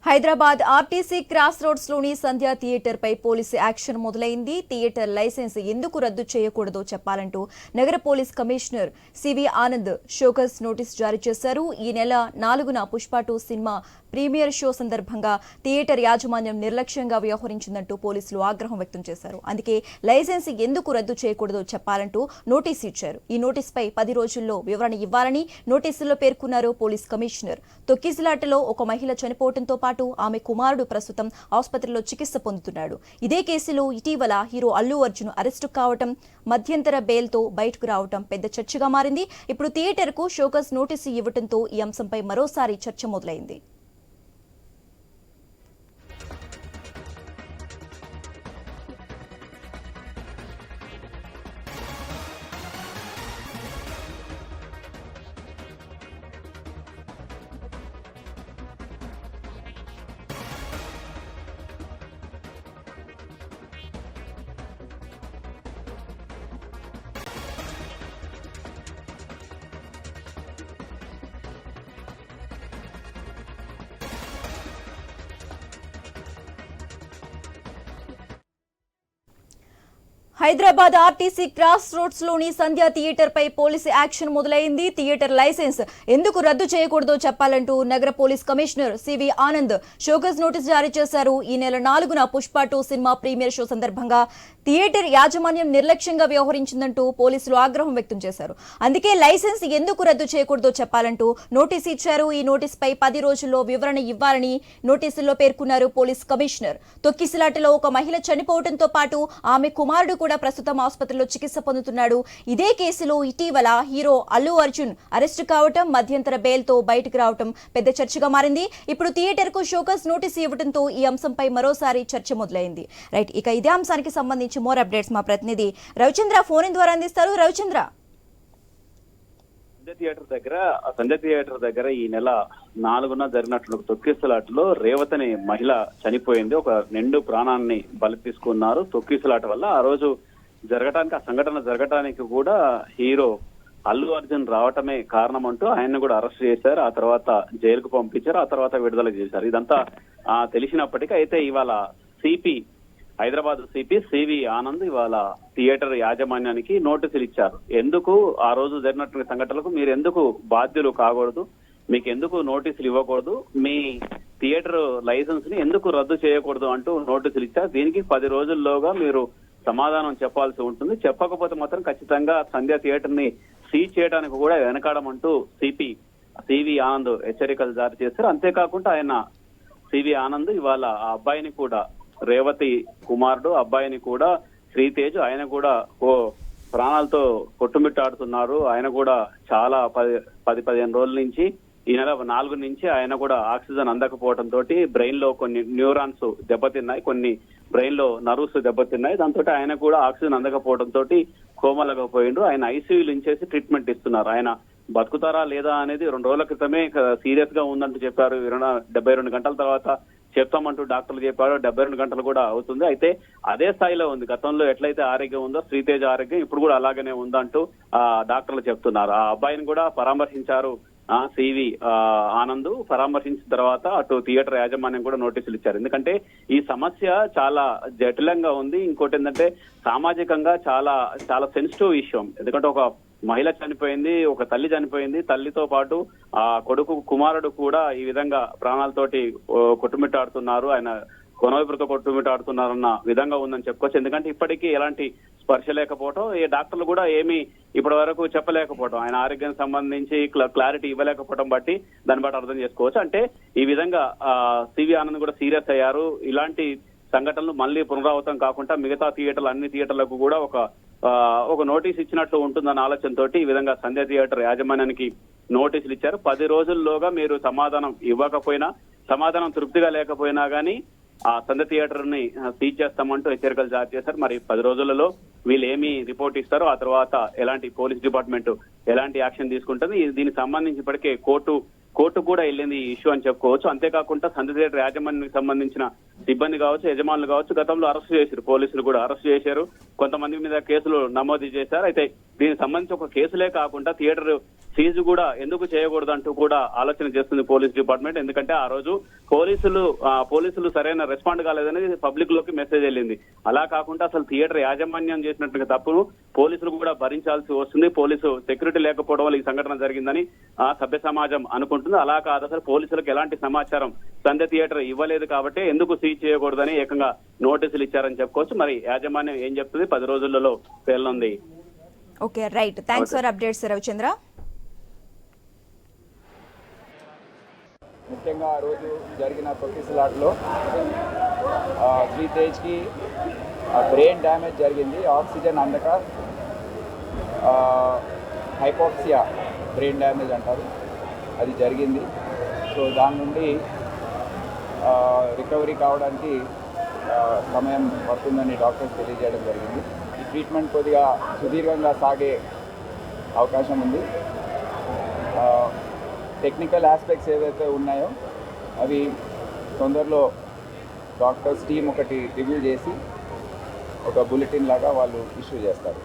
Hyderabad RTC cross roads లోని Sandhya theatre పై police action మొదలైంది. థియేటర్ లైసెన్స్ ఎందుకు రద్దు చేయకూడదో చెప్పాలంటూ నగర police commissioner CV Anand show cause notice జారీ చేశారు. ఈ నెల 4న పుష్ప 2 సినిమా ప్రీమియర్ షో సందర్భంగా థియేటర్ యాజమాన్యం నిర్లక్ష్యంగా వ్యవహరించిందంటూ పోలీసులు ఆగ్రహం వ్యక్తం చేశారు. అందుకే లైసెన్స్ ఎందుకు రద్దు చేయకూడదో చెప్పాలంటూ నోటీసు ఇచ్చారు. ఈ నోటీసుపై 10 రోజుల్లో వివరణ ఇవ్వాలని నోటీసులో పేర్కొన్నారు పోలీస్ కమిషనర్. తొక్కిసలాటలో ఒక మహిళ చనిపోవడంతో పాటు ఆమె కుమారుడు ప్రస్తుతం ఆసుపత్రిలో చికిత్స పొందుతున్నాడు. ఇదే కేసులో ఇటీవల హీరో అల్లు అర్జున్ అరెస్టు కావటం, మధ్యంతర బెయిల్తో బయటకు రావటం పెద్ద చర్చగా మారింది. ఇప్పుడు థియేటర్కు షోకస్ నోటీసు ఇవ్వడంతో ఈ అంశంపై మరోసారి చర్చ మొదలైంది. హైదరాబాద్ ఆర్టీసీ క్రాస్ రోడ్స్ లోని సంధ్య థియేటర్ పై పోలీసు యాక్షన్ మొదలైంది. థియేటర్ లైసెన్స్ ఎందుకు రద్దు చేయకూడదో చెప్పాలంటూ నగర police commissioner CV Anand show cause notice జారీ చేశారు. ఈ నెల 4న పుష్ప 2 సినిమా ప్రీమియర్ షో సందర్భంగా థియేటర్ యాజమాన్యం నిర్లక్ష్యంగా వ్యవహరించిందంటూ పోలీసులు ఆగ్రహం వ్యక్తం చేశారు. అందుకే లైసెన్స్ ఎందుకు రద్దు చేయకూడదో చెప్పాలంటూ నోటీసు ఇచ్చారు. ఈ నోటీసుపై 10 రోజుల్లో వివరణ ఇవ్వాలని నోటీసుల్లో పేర్కొన్నారు పోలీస్ కమిషనర్. తొక్కిసలాటలో ఒక మహిళ చనిపోవడంతో పాటు ఆమె కుమారుడు కూడా ప్రస్తుతం ఆసుపత్రిలో చికిత్స పొందుతున్నాడు. ఇదే కేసులో ఇటీవల హీరో అల్లు అర్జున్ అరెస్టు కావటం, మధ్యంతర బెయిల్తో బయటకు రావటం పెద్ద చర్చగా మారింది. ఇప్పుడు థియేటర్ కు షోకస్ నోటీసు ఇవ్వడంతో ఈ అంశంపై మరోసారి చర్చ మొదలైంది. రైట్, ఇక ఇదే అంశానికి సంబంధించి మోర్ అప్డేట్స్ మా ప్రతినిధి రవిచంద్ర ఫోన్ ద్వారా అందిస్తారు. రవిచంద్ర, సంజయ్ థియేటర్ దగ్గర ఈ నెల 4న జరిగినట్లు తొక్కిసలాటలో రేవతి అనే మహిళ చనిపోయింది. ఒక నిండు ప్రాణాన్ని బలి తీసుకున్నారు తొక్కిసలాట వల్ల. ఆ రోజు ఆ సంఘటన జరగటానికి కూడా హీరో అల్లు అర్జున్ రావటమే కారణం అంటూ ఆయన్ని కూడా అరెస్ట్ చేశారు. ఆ తర్వాత జైలుకు పంపించారు. ఆ తర్వాత విడుదల చేశారు. ఇదంతా తెలిసినప్పటికీ అయితే ఇవాళ హైదరాబాద్ సిపి సివి ఆనంద్ ఇవాళ థియేటర్ యాజమాన్యానికి నోటీసులు ఇచ్చారు. ఎందుకు ఆ రోజు జరిగినటువంటి సంఘటనలకు మీరు ఎందుకు బాధ్యులు కాకూడదు, మీకు ఎందుకు నోటీసులు ఇవ్వకూడదు, మీ థియేటర్ లైసెన్స్ ని ఎందుకు రద్దు చేయకూడదు అంటూ నోటీసులు ఇచ్చారు. దీనికి 10 రోజుల్లోగా మీరు సమాధానం చెప్పాల్సి ఉంటుంది. చెప్పకపోతే మాత్రం ఖచ్చితంగా సంధ్య థియేటర్ ని సీజ్ చేయడానికి కూడా వెనకాడమంటూ సివి ఆనంద్ హెచ్చరికలు జారీ చేశారు. అంతేకాకుండా ఆయన సివి ఆనంద్ ఇవాళ ఆ అబ్బాయిని కూడా, రేవతి కుమారుడు అబ్బాయిని కూడా శ్రీతేజ్, ఆయన కూడా ప్రాణాలతో కొట్టుమిట్టాడుతున్నారు. ఆయన కూడా చాలా 10-15 రోజుల నుంచి, ఈ నెల 4 నుంచి ఆయన కూడా ఆక్సిజన్ అందకపోవడంతో బ్రెయిన్ లో కొన్ని న్యూరాన్స్ దెబ్బతిన్నాయి, కొన్ని బ్రెయిన్ లో నర్వ్స్ దెబ్బతిన్నాయి. దాంతో ఆయన కూడా ఆక్సిజన్ అందకపోవడంతో కోమలకు పోయిండ్రు. ఆయన ఐసీయూలు ఇంచేసి ట్రీట్మెంట్ ఇస్తున్నారు. ఆయన బతుకుతారా లేదా అనేది 2 రోజుల క్రితమే సీరియస్ గా ఉందంటూ చెప్పారు. 72 గంటల తర్వాత చెప్తామంటూ డాక్టర్లు చెప్పారు. 72 గంటలు కూడా అవుతుంది. అయితే అదే స్థాయిలో ఉంది. గతంలో ఎట్లయితే ఆరోగ్యం ఉందో శ్రీతేజ్ ఆరోగ్యం ఇప్పుడు కూడా అలాగనే ఉందంటూ డాక్టర్లు చెప్తున్నారు. ఆ అబ్బాయిని కూడా పరామర్శించారు సివి ఆనంద్. పరామర్శించిన తర్వాత అటు థియేటర్ యాజమాన్యం కూడా నోటీసులు ఇచ్చారు. ఎందుకంటే ఈ సమస్య చాలా జటిలంగా ఉంది. ఇంకోటి ఏంటంటే సామాజికంగా చాలా చాలా సెన్సిటివ్ విషయం. ఎందుకంటే ఒక మహిళ చనిపోయింది, ఒక తల్లి చనిపోయింది, తల్లితో పాటు ఆ కుమారుడు కూడా ఈ విధంగా ప్రాణాలతోటి కొట్టుమిట్టాడుతున్నారు, ఆయన కొనవైపుతో కొట్టుమిట్టాడుతున్నారన్న విధంగా ఉందని చెప్పుకోవచ్చు. ఎందుకంటే ఇప్పటికీ ఎలాంటి స్పర్శ లేకపోవడం, ఏ డాక్టర్లు కూడా ఏమీ ఇప్పటి వరకు చెప్పలేకపోవడం, ఆయన ఆరోగ్యానికి సంబంధించి క్లారిటీ ఇవ్వలేకపోవడం బట్టి దాన్ని బట్టి అర్థం చేసుకోవచ్చు. అంటే ఈ విధంగా సివి ఆనంద్ కూడా సీరియస్ అయ్యారు. ఇలాంటి సంఘటనలు మళ్ళీ పునరావృతం కాకుండా మిగతా అన్ని థియేటర్లకు కూడా ఒక నోటీస్ ఇచ్చినట్లు ఉంటుందన్న ఆలోచనతో ఈ విధంగా సంధ్య థియేటర్ యాజమాన్యానికి నోటీసులు ఇచ్చారు. 10 రోజుల్లోగా మీరు సమాధానం ఇవ్వకపోయినా, సమాధానం తృప్తిగా లేకపోయినా గానీ ఆ సంధ్య థియేటర్ ని సీజ్ చేస్తామంటూ హెచ్చరికలు జారీ చేశారు. మరి 10 రోజులలో వీళ్ళు ఏమి రిపోర్ట్ ఇస్తారో, ఆ తర్వాత ఎలాంటి పోలీస్ డిపార్ట్మెంట్ ఎలాంటి యాక్షన్ తీసుకుంటుంది, దీనికి సంబంధించి ఇప్పటికే కోర్టు కూడా వెళ్ళింది ఈ ఇష్యూ అని చెప్పుకోవచ్చు. అంతేకాకుండా సంధ్య థియేటర్ యాజమాన్యానికి సంబంధించిన సిబ్బంది కావచ్చు, యజమానులు కావచ్చు, గతంలో అరెస్ట్ చేశారు. పోలీసులు కూడా అరెస్ట్ చేశారు. కొంతమంది మీద కేసులు నమోదు చేశారు. అయితే దీనికి సంబంధించి ఒక కేసులే కాకుండా థియేటర్ సీజ్ కూడా ఎందుకు చేయకూడదంటూ కూడా ఆలోచన చేస్తుంది పోలీస్ డిపార్ట్మెంట్. ఎందుకంటే ఆ రోజు పోలీసులు సరైన రెస్పాండ్ కాలేదనేది పబ్లిక్ లోకి మెసేజ్ వెళ్ళింది. అలా కాకుండా అసలు థియేటర్ యాజమాన్యం చేసినట్టుగా తప్పును పోలీసులు కూడా భరించాల్సి వస్తుంది. పోలీసు సెక్యూరిటీ లేకపోవడం వల్ల ఈ సంఘటన జరిగిందని సభ్య సమాజం అనుకుంటుంది. అలా కాదు, అసలు పోలీసులకు ఎలాంటి సమాచారం సంధ్య థియేటర్ ఇవ్వలేదు కాబట్టి ఎందుకు సీజ్ చేయకూడదని ఏకంగా నోటీసులు ఇచ్చారని చెప్పుకోవచ్చు. మరి యాజమాన్యం ఏం చెప్తుంది 10 రోజులలో తేలనుంది. Okay, right. Thanks for updates Ravichandra. ముఖ్యంగా ఆ రోజు జరిగిన తొక్కిసలాటలో శ్రీతేజ్కి బ్రెయిన్ డ్యామేజ్ జరిగింది. ఆక్సిజన్ అందక హైపోక్సియా బ్రెయిన్ డ్యామేజ్ అంటారు, అది జరిగింది. సో దాని నుండి రికవరీ కావడానికి సమయం పడుతుందని డాక్టర్స్ తెలియజేయడం జరిగింది. ఈ ట్రీట్మెంట్ కొద్దిగా సుదీర్ఘంగా సాగే అవకాశం ఉంది. టెక్నికల్ ఆస్పెక్ట్స్ ఏవైతే ఉన్నాయో అవి తొందరలో డాక్టర్స్ టీం ఒకటి రివ్యూ చేసి ఒక బులెటిన్ లాగా వాళ్ళు ఇష్యూ చేస్తారు.